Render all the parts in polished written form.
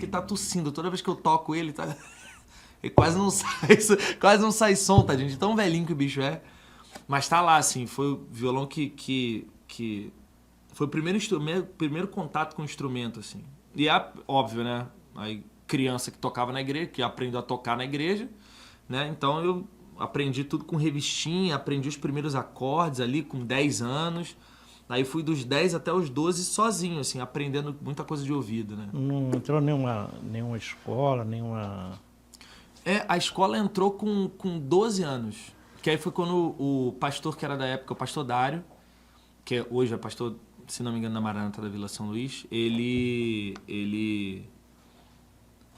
que tá tossindo. Toda vez que eu toco ele, tá... ele quase não sai som, tá, gente? Tão velhinho que o bicho é. Mas tá lá, assim, foi o violão que foi o primeiro contato com o instrumento, assim. E é óbvio, né? Aí, criança que tocava na igreja, que aprendeu a tocar na igreja, né? Então eu aprendi tudo com revistinha, aprendi os primeiros acordes ali com 10 anos. Aí fui dos 10 até os 12 sozinho, assim, aprendendo muita coisa de ouvido, né? Não entrou nenhuma escola, nenhuma... A escola entrou com 12 anos. Que aí foi quando o pastor que era da época, o pastor Dário, que hoje é pastor, se não me engano, da Maranata da Vila São Luís, ele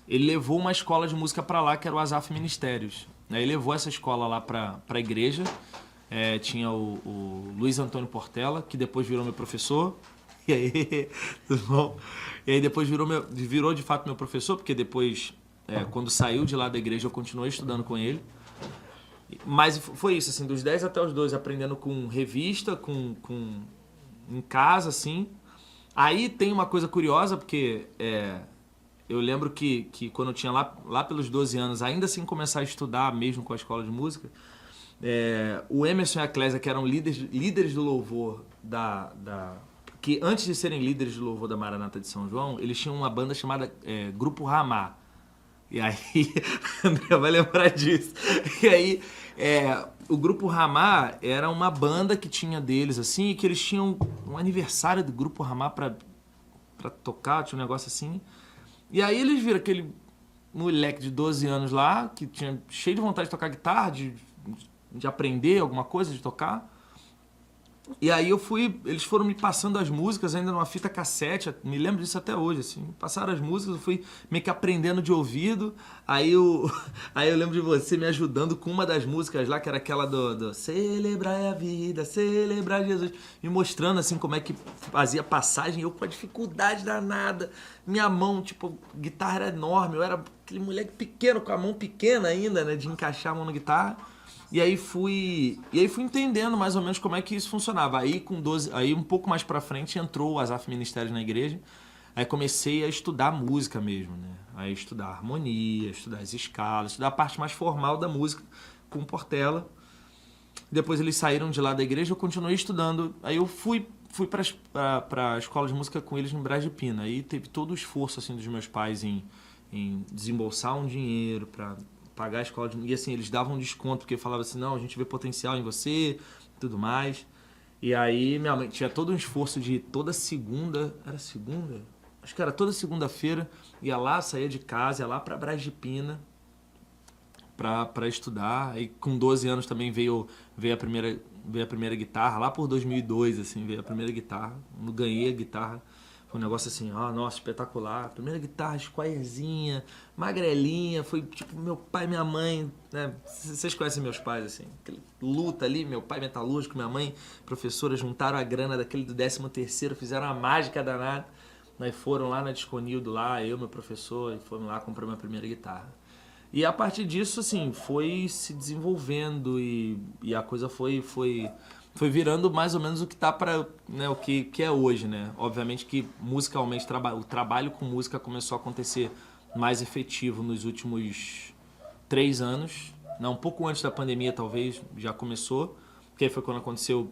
levou uma escola de música para lá, que era o Asaf Ministérios. Aí ele levou essa escola lá para a igreja. Tinha o Luiz Antônio Portela, que depois virou meu professor. E aí, tudo bom? E aí depois virou de fato meu professor, porque depois, quando saiu de lá da igreja, eu continuei estudando com ele. Mas foi isso, assim, dos 10 até os 12, aprendendo com revista, em casa, assim. Aí tem uma coisa curiosa, porque eu lembro que quando eu tinha lá pelos 12 anos, ainda sem começar a estudar mesmo com a escola de música, o Emerson e a Clésia, que eram líderes do louvor que antes de serem líderes do louvor da Maranata de São João, eles tinham uma banda chamada Grupo Ramá. E aí, André vai lembrar disso. E aí, o Grupo Ramá era uma banda que tinha deles, assim, e que eles tinham um aniversário do Grupo Ramá pra tocar, tinha um negócio assim. E aí eles viram aquele moleque de 12 anos lá, que tinha cheio de vontade de tocar guitarra, de aprender alguma coisa, de tocar. E aí eles foram me passando as músicas ainda numa fita cassete, me lembro disso até hoje, assim. Passaram as músicas, eu fui meio que aprendendo de ouvido. Aí eu lembro de você me ajudando com uma das músicas lá, que era aquela do Celebrar a Vida, Celebrar Jesus. Me mostrando, assim, como é que fazia passagem, eu com a dificuldade danada. Minha mão, tipo, guitarra era enorme, eu era aquele moleque pequeno, com a mão pequena ainda, né, de encaixar a mão na guitarra. E aí fui entendendo mais ou menos como é que isso funcionava. Aí com 12, aí um pouco mais pra frente entrou o Asaf Ministérios na igreja. Aí comecei a estudar música mesmo, né? Aí estudar harmonia, estudar as escalas, estudar a parte mais formal da música com o Portela. Depois eles saíram de lá da igreja, eu continuei estudando. Aí eu fui para a escola de música com eles no Brás de Pina. Aí teve todo o esforço assim dos meus pais em desembolsar um dinheiro para pagar a escola e assim, eles davam um desconto, porque falavam assim, não, a gente vê potencial em você, tudo mais. E aí minha mãe tinha todo um esforço de toda segunda, era segunda? Acho que era toda segunda-feira, ia lá, saía de casa, ia lá pra Brás de Pina pra estudar. Aí com 12 anos também veio a primeira guitarra, lá por 2002, assim, veio a primeira guitarra, eu ganhei a guitarra. Foi um negócio assim, nossa, espetacular. Primeira guitarra, squirezinha, magrelinha. Foi tipo meu pai e minha mãe, né? Vocês conhecem meus pais, assim. Aquele luta ali, meu pai metalúrgico, minha mãe professora, juntaram a grana daquele do 13º, fizeram uma mágica danada. Aí foram lá na Disconildo, lá, eu, meu professor, e fomos lá comprar minha primeira guitarra. E a partir disso, assim, foi se desenvolvendo e a coisa foi virando mais ou menos o que tá para, né, o que é hoje, né? Obviamente que musicalmente o trabalho com música começou a acontecer mais efetivo nos últimos 3 anos, não, um pouco antes da pandemia talvez já começou, porque aí foi quando aconteceu,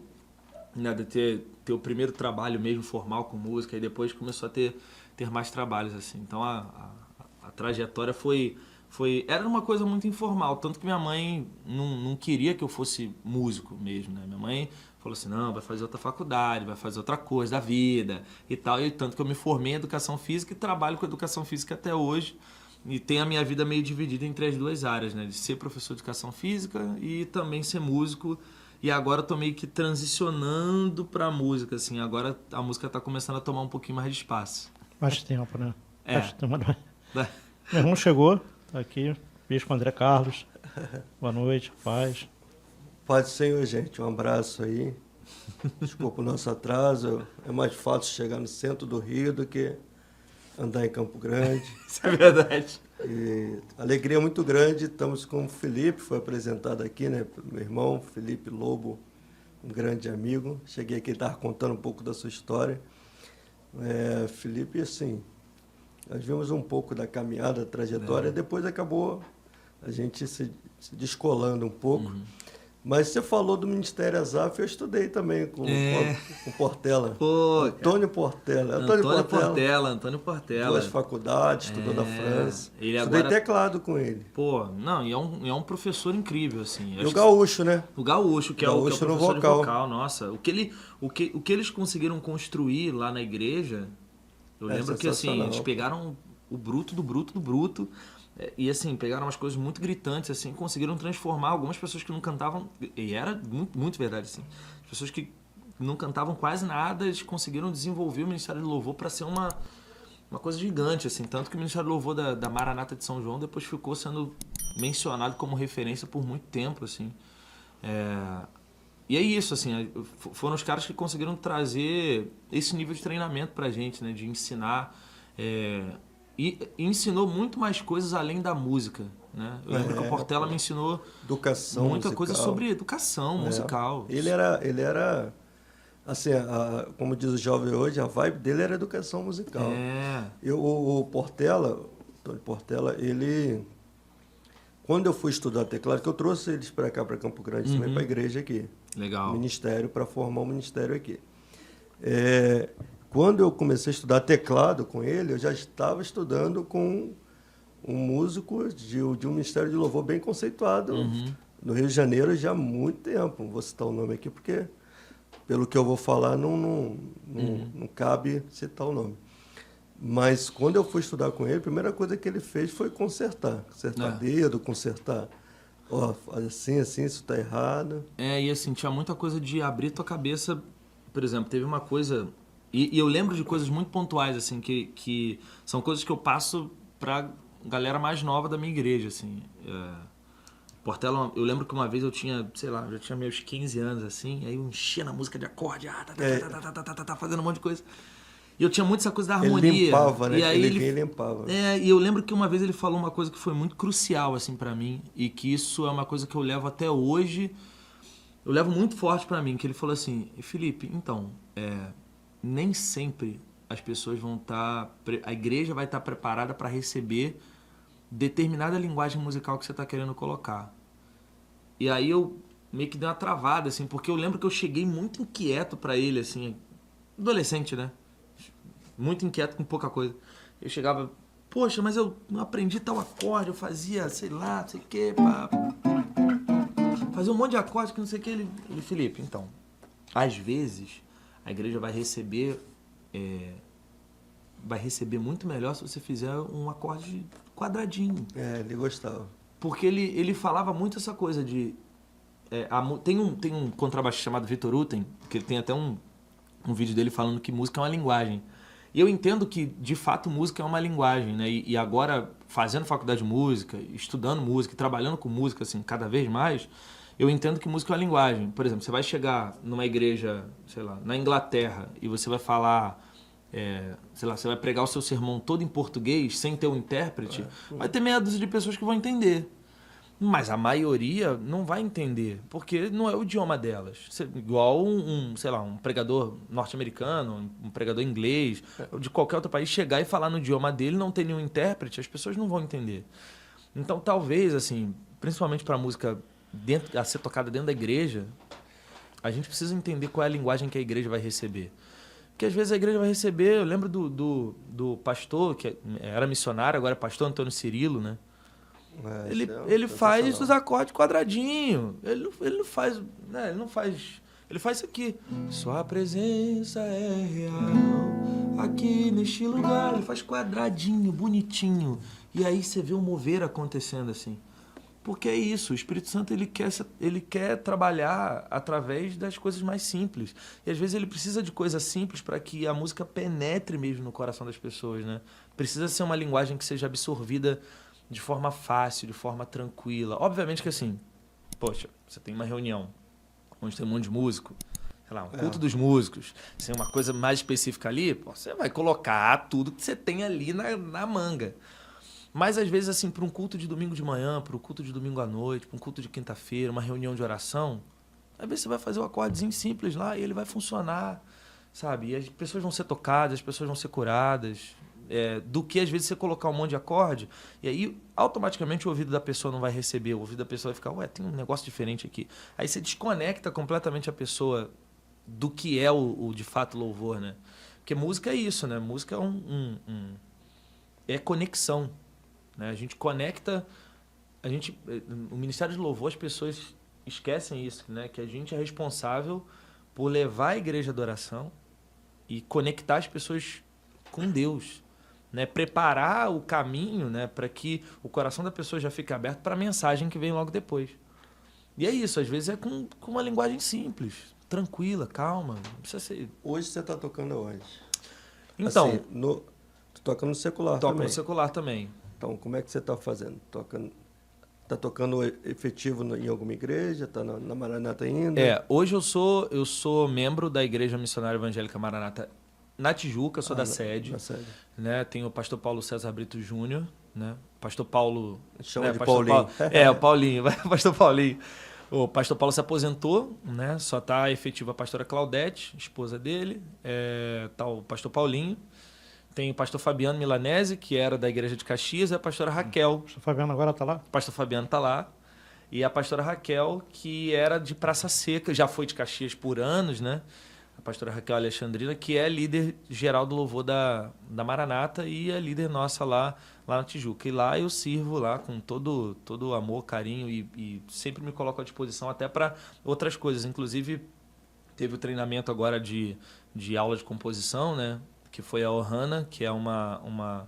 né, de ter o primeiro trabalho mesmo formal com música e depois começou a ter mais trabalhos assim. Então a trajetória era uma coisa muito informal, tanto que minha mãe não queria que eu fosse músico mesmo, né? Minha mãe falou assim, não, vai fazer outra faculdade, vai fazer outra coisa da vida e tal, e tanto que eu me formei em educação física e trabalho com educação física até hoje, e tenho a minha vida meio dividida entre as duas áreas, né? De ser professor de educação física e também ser músico, e agora eu tô meio que transicionando pra música, assim, agora a música tá começando a tomar um pouquinho mais de espaço. Mais tempo, né? É. Meu irmão chegou, tá aqui, beijo com o André Carlos. Boa noite, paz. Paz do Senhor, gente. Um abraço aí. Desculpa o nosso atraso. É mais fácil chegar no centro do Rio do que andar em Campo Grande. Isso é verdade. E alegria muito grande. Estamos com o Felipe, foi apresentado aqui, né? Meu irmão, Felipe Lobo, um grande amigo. Cheguei aqui e estava contando um pouco da sua história. Felipe, assim, Nós vimos um pouco da caminhada, da trajetória, e depois acabou a gente se descolando um pouco. Mas você falou do Ministério Azaf, eu estudei também com Portela. Pô, Antônio Portela. Antônio Portela. Duas faculdades, estudou na França. Ele Estudei agora... teclado com ele. Pô, não, e é um professor incrível, assim. E o Gaúcho, né? O Gaúcho, que é o professor no de vocal. Nossa, o que eles conseguiram construir lá na igreja, eu lembro que, assim, eles pegaram o bruto do bruto do bruto, e, assim, pegaram umas coisas muito gritantes, assim, conseguiram transformar algumas pessoas que não cantavam, e era muito, muito verdade, assim, as pessoas que não cantavam quase nada, eles conseguiram desenvolver o Ministério do Louvor para ser uma coisa gigante, assim, tanto que o Ministério do Louvor da Maranata de São João depois ficou sendo mencionado como referência por muito tempo, assim. E é isso, assim, foram os caras que conseguiram trazer esse nível de treinamento pra gente, né, de ensinar, e ensinou muito mais coisas além da música, né? Eu lembro que o Portela me ensinou educação muita musical. coisa sobre educação musical. Ele era assim, como diz o jovem hoje, a vibe dele era educação musical. O Portela, Antônio Portela, ele... Quando eu fui estudar teclado, que eu trouxe eles para cá, para Campo Grande, também para a igreja aqui. Legal. Ministério, para formar um ministério aqui. Quando eu comecei a estudar teclado com ele, eu já estava estudando com um músico de um ministério de louvor bem conceituado no Rio de Janeiro já há muito tempo. Não vou citar o nome aqui porque, pelo que eu vou falar, não cabe citar o nome. Mas quando eu fui estudar com ele, a primeira coisa que ele fez foi consertar dedo, consertar, assim, isso está errado. E assim, tinha muita coisa de abrir tua cabeça. Por exemplo, teve uma coisa, e eu lembro de coisas muito pontuais, assim, que são coisas que eu passo pra galera mais nova da minha igreja, assim. Portela, eu lembro que uma vez eu tinha, sei lá, já tinha meus 15 anos, assim, aí eu enchia na música de acorde, fazendo um monte de coisa. E eu tinha muito essa coisa da harmonia. Ele limpava, né? E aí ele limpava. E eu lembro que uma vez ele falou uma coisa que foi muito crucial, assim, pra mim, e que isso é uma coisa que eu levo até hoje, eu levo muito forte pra mim, que ele falou assim: Felipe, então, nem sempre as pessoas vão estar... a igreja vai estar preparada para receber determinada linguagem musical que você está querendo colocar. E aí eu meio que dei uma travada, assim, porque eu lembro que eu cheguei muito inquieto para ele, assim, adolescente, né? Muito inquieto com pouca coisa. Eu chegava, poxa, mas eu não aprendi tal acorde, eu fazia, sei lá, não sei o quê, fazia um monte de acorde que não sei o que. Ele, Felipe, então, às vezes a igreja vai receber muito melhor se você fizer um acorde quadradinho. Ele gostava. Porque ele falava muito essa coisa de... tem um contrabaixista chamado Vitor Uten, que ele tem até um vídeo dele falando que música é uma linguagem. E eu entendo que, de fato, música é uma linguagem, né? E agora, fazendo faculdade de música, estudando música, trabalhando com música, assim, cada vez mais, eu entendo que música é uma linguagem. Por exemplo, você vai chegar numa igreja, sei lá, na Inglaterra, e você vai falar... sei lá, você vai pregar o seu sermão todo em português, sem ter um intérprete, vai ter meia dúzia de pessoas que vão entender. Mas a maioria não vai entender, porque não é o idioma delas. Igual sei lá, um pregador norte-americano, um pregador inglês, de qualquer outro país, chegar e falar no idioma dele, não ter nenhum intérprete, as pessoas não vão entender. Então, talvez, assim, principalmente para a música a ser tocada dentro da igreja, a gente precisa entender qual é a linguagem que a igreja vai receber. Porque às vezes a igreja vai receber... Eu lembro do pastor, que era missionário, agora é pastor, Antônio Cirilo, né? Ele faz os acordes quadradinho. Ele não faz... Né? Ele faz isso aqui. Sua presença é real aqui neste lugar. Ele faz quadradinho, bonitinho. E aí você vê o mover acontecendo assim. Porque é isso, o Espírito Santo ele quer trabalhar através das coisas mais simples. E às vezes ele precisa de coisas simples para que a música penetre mesmo no coração das pessoas, né? Precisa ser uma linguagem que seja absorvida de forma fácil, de forma tranquila. Obviamente que assim, poxa, você tem uma reunião onde tem um monte de músico, sei lá, um culto dos músicos, se tem uma coisa mais específica ali, você vai colocar tudo que você tem ali na manga. Mas, às vezes, assim, para um culto de domingo de manhã, para um culto de domingo à noite, para um culto de quinta-feira, uma reunião de oração, às vezes você vai fazer um acordezinho simples lá e ele vai funcionar, sabe? E as pessoas vão ser tocadas, as pessoas vão ser curadas. do que às vezes você colocar um monte de acorde e aí automaticamente o ouvido da pessoa não vai receber, o ouvido da pessoa vai ficar, ué, tem um negócio diferente aqui. Aí você desconecta completamente a pessoa do que é o de fato louvor, né? Porque música é isso, né? Música é conexão, né? A gente conecta, o Ministério de Louvor, as pessoas esquecem isso, né? Que a gente é responsável por levar a igreja à adoração e conectar as pessoas com Deus, né? Preparar o caminho, né? Para que o coração da pessoa já fique aberto para a mensagem que vem logo depois. E é isso, às vezes é com uma linguagem simples, tranquila, calma, não precisa ser... Hoje você está tocando aonde? Então, assim, tu toca no secular toco também. no secular também. Então, como é que você está fazendo? Tá tocando efetivo em alguma igreja? Está na Maranata ainda? Hoje eu sou membro da Igreja Missionária Evangélica Maranata na Tijuca, sou da sede. Na sede. Né? Tenho o pastor Paulo César Brito Júnior, né? Pastor Paulo... Chama de pastor Paulinho. O Paulinho, pastor Paulinho. O pastor Paulo se aposentou, né? Só está efetiva a pastora Claudete, esposa dele, tá o pastor Paulinho. Tem o pastor Fabiano Milanese, que era da igreja de Caxias, e a pastora Raquel. O pastor Fabiano agora está lá? O pastor Fabiano está lá. E a pastora Raquel, que era de Praça Seca, já foi de Caxias por anos, né? A pastora Raquel Alexandrina, que é líder geral do louvor da Maranata e é líder nossa lá na Tijuca. E lá eu sirvo lá com todo amor, carinho e sempre me coloco à disposição até para outras coisas. Inclusive, teve o treinamento agora de aula de composição, né? Que foi a Ohana, que é uma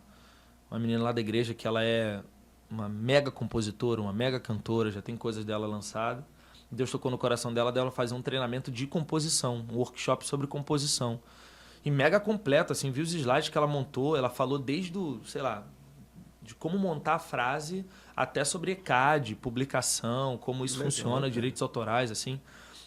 menina lá da igreja, que ela é uma mega compositora, uma mega cantora, já tem coisas dela lançadas. Deus tocou no coração dela fazer um treinamento de composição, um workshop sobre composição. E mega completo, assim, viu os slides que ela montou, ela falou desde de como montar a frase até sobre ECAD, publicação, como isso funciona, direitos autorais, assim.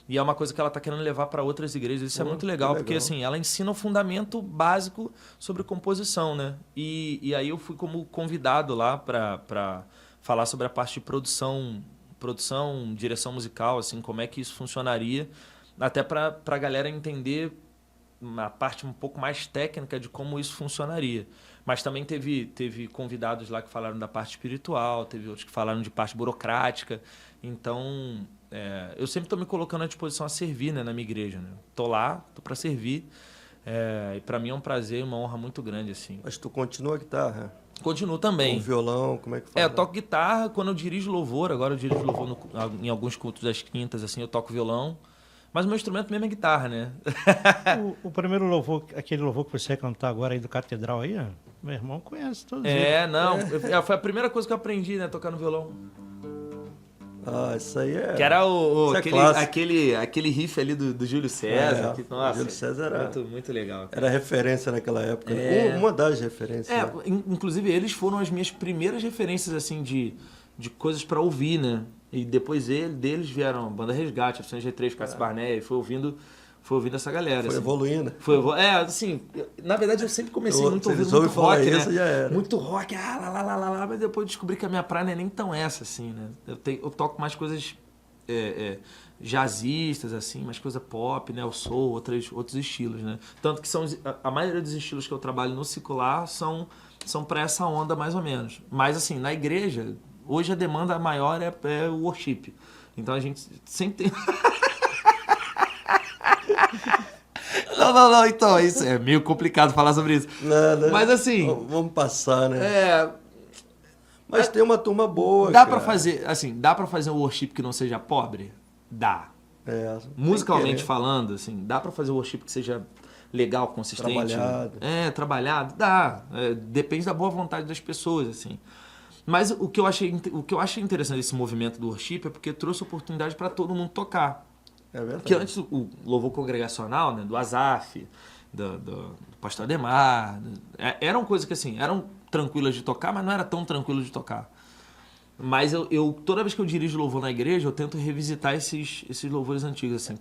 E é uma coisa que ela está querendo levar para outras igrejas. Isso é muito legal, porque assim, ela ensina o fundamento básico sobre composição, né? E aí eu fui como convidado lá para falar sobre a parte de produção, direção musical, assim, como é que isso funcionaria, até para a galera entender a parte um pouco mais técnica de como isso funcionaria. Mas também teve convidados lá que falaram da parte espiritual, teve outros que falaram de parte burocrática. Então, eu sempre estou me colocando à disposição a servir, né, na minha igreja. Né? Tô lá, tô para servir. E para mim é um prazer e uma honra muito grande, assim. Mas tu continua a guitarra? Continuo também. Com violão, como é que faz? Eu toco guitarra quando eu dirijo louvor. Agora eu dirijo louvor em alguns cultos das quintas, assim, eu toco violão. Mas o meu instrumento mesmo é guitarra, né? O primeiro louvor, aquele louvor que você ia cantar agora aí do Catedral aí, meu irmão conhece todos eles. Foi a primeira coisa que eu aprendi, né? Tocar no violão. Ah, isso aí é... Que era aquele riff ali do Júlio César. Nossa, Júlio César era... Muito legal. Era referência naquela época. Uma das referências. Né? Inclusive, eles foram as minhas primeiras referências, assim, de coisas para ouvir, né? E depois deles vieram a Banda Resgate, a G3, Cássio Barnett, e foi ouvindo essa galera. Foi assim. evoluindo. assim, na verdade eu sempre comecei ouvindo muito rock, né? Já era. Muito rock, mas depois descobri que a minha praia não é nem tão essa, assim, né? Eu toco mais coisas jazzistas, assim, mais coisa pop, né? O soul, outros estilos, né? Tanto que a maioria dos estilos que eu trabalho no secular são para essa onda, mais ou menos. Mas, assim, na igreja... Hoje a demanda maior é o worship. Então a gente sempre tem... Não, então, isso é meio complicado falar sobre isso. Não. Mas assim... Vamos passar, né? Mas tem uma turma boa, dá para fazer um worship que não seja pobre? Dá. Musicalmente falando, assim, dá para fazer um worship que seja legal, consistente. Trabalhado. Dá. Depende da boa vontade das pessoas, assim. Mas o que eu achei interessante desse movimento do worship é porque trouxe oportunidade para todo mundo tocar. É verdade. Porque antes o louvor congregacional, né, do Asaf, do pastor Ademar, eram coisas que assim, eram tranquilas de tocar, mas não era tão tranquilo de tocar. Mas eu toda vez que eu dirijo louvor na igreja, eu tento revisitar esses louvores antigos. Assim.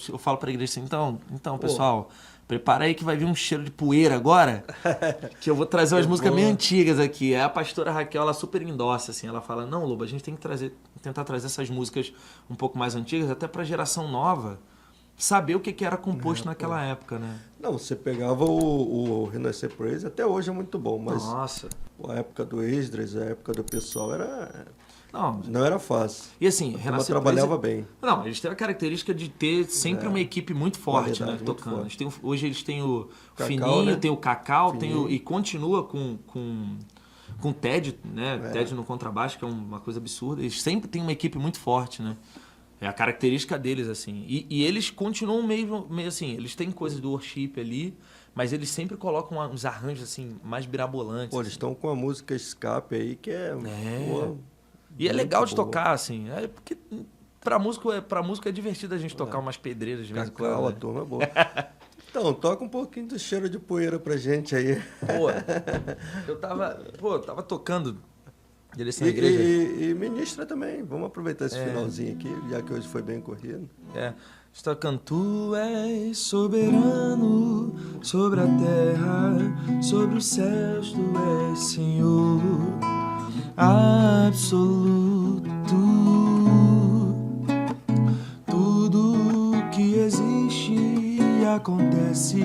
Eu falo para a igreja assim, então pessoal, prepara aí que vai vir um cheiro de poeira agora, que eu vou trazer umas músicas meio antigas aqui. Aí a pastora Raquel, ela super endossa, assim, ela fala, não, Lobo, a gente tem que tentar trazer essas músicas um pouco mais antigas, até para a geração nova saber o que era composto naquela época, né? Não, você pegava o Renascer Praise, até hoje é muito bom, mas Nossa. a época do Esdras, a época do pessoal Não, não era fácil. e assim, Ela Renascer trabalhava Praise- bem. Não, eles têm a característica de ter sempre uma equipe muito forte, né? Qualidade muito Tocando. forte. Eles têm hoje eles têm o Cacau, Fininho, né? tem o Cacau, Fininho. e continua com o Ted, né? Ted no contrabaixo, que é uma coisa absurda. Eles sempre têm uma equipe muito forte, né? É a característica deles, assim. E eles continuam meio assim, eles têm coisas do worship ali, mas eles sempre colocam uns arranjos, assim, mais birabolantes. Pô, eles estão com a música Escape aí, que pô, E é muito legal de boa. tocar, assim. Porque pra músico é divertido a gente tocar umas pedreiras de vez em Cacau, quando. a Né? turma é boa. Então, toca um pouquinho do cheiro de poeira pra gente aí. Pô, eu tava tocando direção à igreja. E ministra também. Vamos aproveitar esse finalzinho aqui, já que hoje foi bem corrido. Está tocando: Tu és soberano sobre a terra, sobre os céus, Tu és Senhor absoluto. Tudo que existe e acontece,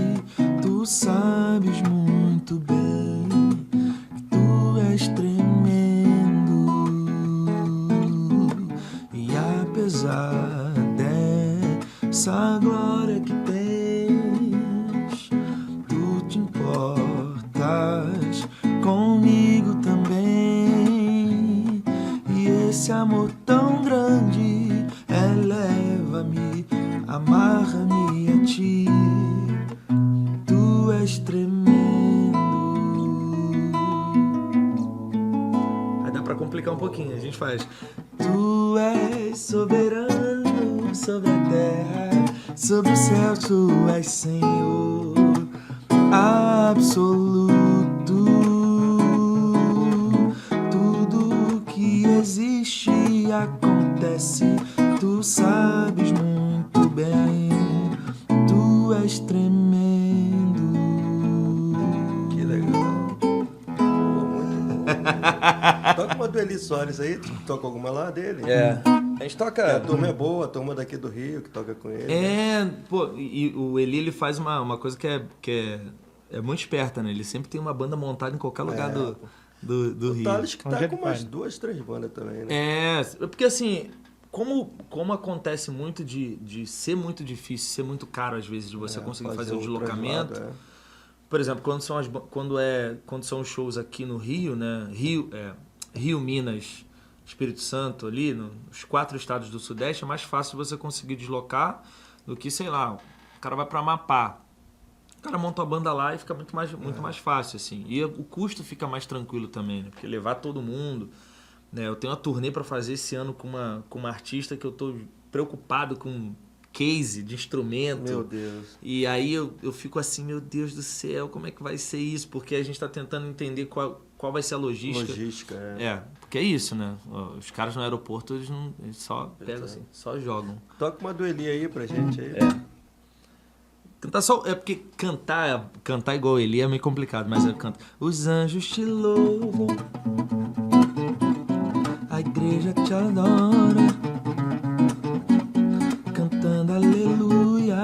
Tu sabes muito bem que Tu és tremendo. E apesar dessa glória que tens, Tu te importas comigo também. E esse amor tão grande eleva-me, amarra-me a Ti. Tu és tremendo. Aí dá pra complicar um pouquinho, a gente faz: Tu és soberano sobre a terra, sobre o céu, Tu és Senhor absoluto. Tudo que existe e acontece, Tu sabes muito bem. Tu és tremendo. Que legal. Pô, muito bom. Toca uma do Eli Soares aí, tu toca alguma lá dele? A gente A toca. turma é boa, a turma daqui do Rio que toca com ele. E o Eli, ele faz uma coisa que é muito esperta, né? Ele sempre tem uma banda montada em qualquer lugar do O Rio. Thales que Onde tá ele com umas vai? 2, 3 bandas também, né? Porque assim, como acontece muito de ser muito difícil, ser muito caro às vezes de você conseguir fazer o deslocamento. translado, Por exemplo, quando são os shows aqui no Rio, né? Rio, Minas, Espírito Santo, ali, nos 4 estados do Sudeste, é mais fácil você conseguir deslocar do que, sei lá, o cara vai para Amapá. O cara monta a banda lá e fica muito mais fácil, assim. E o custo fica mais tranquilo também, né? Porque levar todo mundo, né? Eu tenho uma turnê para fazer esse ano com uma artista que eu tô preocupado com case de instrumento. Meu Deus. E aí eu fico assim, meu Deus do céu, como é que vai ser isso? Porque a gente tá tentando entender qual vai ser a logística. Logística, Porque é isso, né? Os caras no aeroporto, eles só pegam assim, só jogam. Toca uma do Eli aí pra gente aí. Cantar só... É porque cantar igual ele é meio complicado, mas eu canto: Os anjos te louvam, a igreja te adora, cantando aleluia,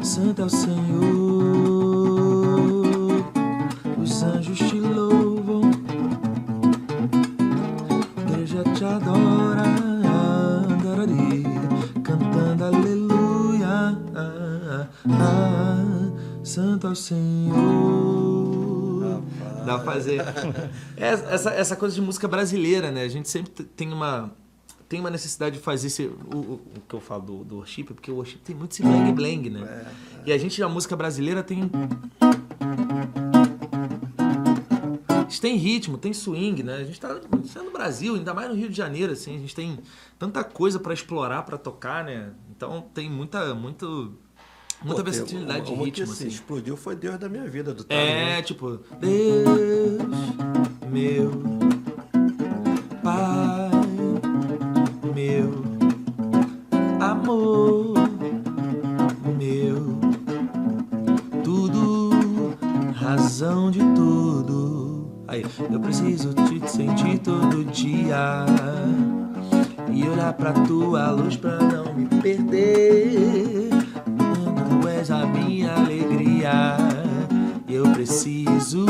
santo é o Senhor. Os anjos te louvam, a igreja te adora, cantando aleluia, santo é o Senhor. Dá pra fazer. Essa coisa de música brasileira, né? A gente sempre tem uma necessidade de fazer o que eu falo do worship, porque o worship tem muito esse blang, né? E a música brasileira tem ritmo, tem swing, né? A gente tá no Brasil, ainda mais no Rio de Janeiro, assim, a gente tem tanta coisa pra explorar, pra tocar, né? Então tem muita versatilidade de ritmo, que, assim. explodiu foi Deus da minha vida, do Thales, né? Tipo, Deus, meu Pai, meu amor, meu tudo, razão de tudo. Aí, eu preciso te sentir todo dia e olhar olhar pra tua luz pra não me perder. Tu és a minha alegria, eu preciso.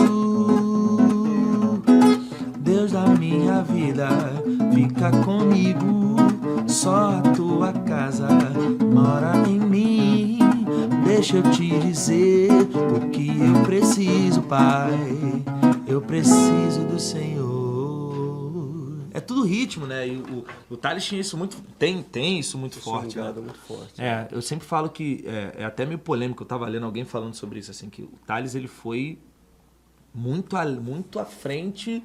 Deus da minha vida, fica comigo. Só a tua casa mora em mim. Deixa eu te dizer o que eu preciso, Pai. Eu preciso do Senhor. É tudo ritmo, né? E o Thales tinha isso muito... Tem isso muito forte. Né? Muito forte. Eu sempre falo que... É até meio polêmico. Eu tava lendo alguém falando sobre isso, assim, que o Thales, ele foi muito à frente.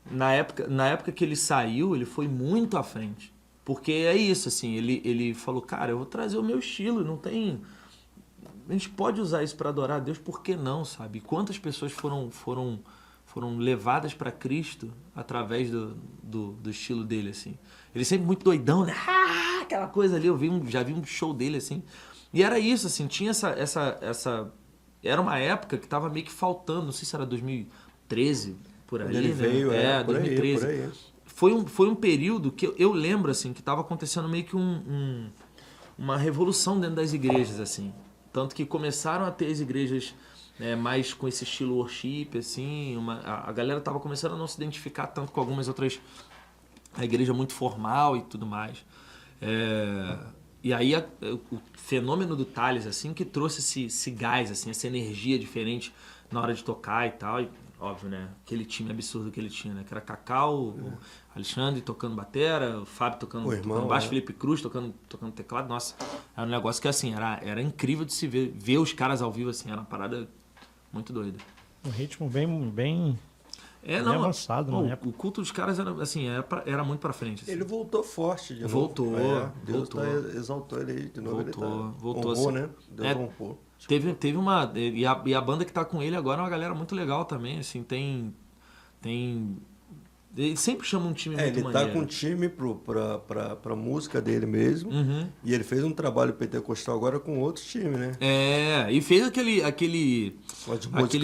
Na época que ele saiu, ele foi muito à frente. Porque é isso, assim, ele falou, cara, eu vou trazer o meu estilo, não tem... A gente pode usar isso para adorar a Deus, por que não, sabe? Quantas pessoas foram levadas para Cristo através do estilo dele, assim. Ele sempre muito doidão, né? Aquela coisa ali, já vi um show dele, assim. E era isso, assim, tinha essa... Era uma época que tava meio que faltando, não sei se era 2013, por aí, quando ele né? veio, 2013. Por aí. Foi um período que eu lembro, assim, que tava acontecendo meio que uma revolução dentro das igrejas, assim. Tanto que começaram a ter as igrejas mais com esse estilo worship, assim, a galera tava começando a não se identificar tanto com algumas outras... A igreja muito formal e tudo mais. E aí o fenômeno do Thales, assim, que trouxe esse gás, assim, essa energia diferente na hora de tocar e tal. E, óbvio, né? Aquele time absurdo que ele tinha, né? Que era Cacau, o Alexandre tocando batera, o Fábio tocando baixo, Felipe Cruz tocando teclado. Nossa, era um negócio que, assim, era incrível de se ver os caras ao vivo, assim. Era uma parada muito doida. Um ritmo bem avançado, né? O culto dos caras era, assim, era muito pra frente. Assim. Ele voltou forte de novo. Voltou. Deus exaltou ele aí de novo. Voltou honrou, assim. Né? Deus honrou. Teve uma... E a banda que tá com ele agora é uma galera muito legal também, assim, tem... Ele sempre chama um time muito maneiro. Ele tá com um time pra música dele mesmo. Uhum. E ele fez um trabalho pentecostal agora com outro time, né? E fez aquele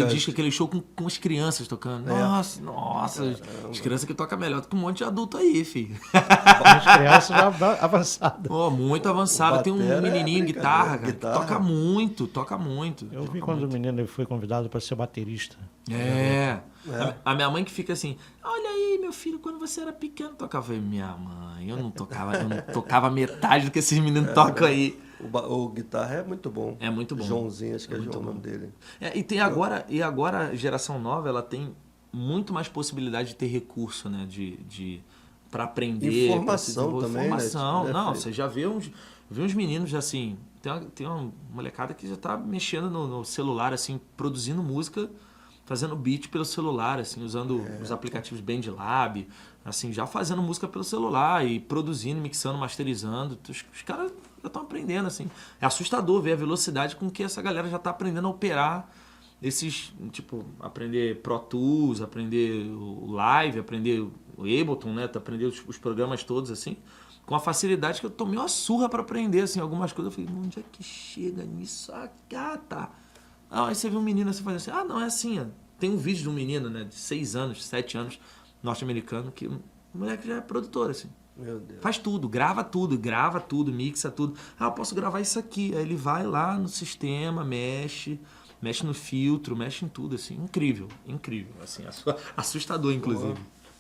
disco, aquele show com as crianças tocando. Nossa, as crianças que tocam melhor do que um monte de adulto aí, filho. As crianças já avançadas. Muito avançado. Tem um menininho guitarra, cara, guitarra. que toca muito. Eu vi quando o menino foi convidado para ser baterista. A minha mãe que fica assim, olha aí, meu filho, quando você era pequeno tocava. Eu falei, minha mãe, eu não tocava metade do que esses meninos tocam aí. O guitarra é muito bom. É muito bom. Joãozinho, acho que é João o nome dele. E agora a geração nova, ela tem muito mais possibilidade de ter recurso, né? Para aprender. Informação também, informação. né? Não, você já vê uns meninos assim. Tem uma molecada que já tá mexendo no celular, assim, produzindo música, fazendo beat pelo celular, assim, usando os aplicativos BandLab, assim, já fazendo música pelo celular e produzindo, mixando, masterizando. Os caras já estão aprendendo, assim. É assustador ver a velocidade com que essa galera já tá aprendendo a operar esses, tipo, aprender Pro Tools, aprender o Live, aprender o Ableton, né? Aprender os programas todos, assim, com a facilidade que eu tomei uma surra para aprender, assim, algumas coisas. Eu falei, onde é que chega nisso? Tá. Aí você vê um menino assim, fazendo assim, não, é assim, ó. Tem um vídeo de um menino, né, de 6 anos, 7 anos, norte-americano, que o moleque já é produtor, assim. Meu Deus. Faz tudo, grava tudo, mixa tudo. Eu posso gravar isso aqui. Aí ele vai lá no sistema, mexe no filtro, mexe em tudo, assim. Incrível, assim, assustador, inclusive.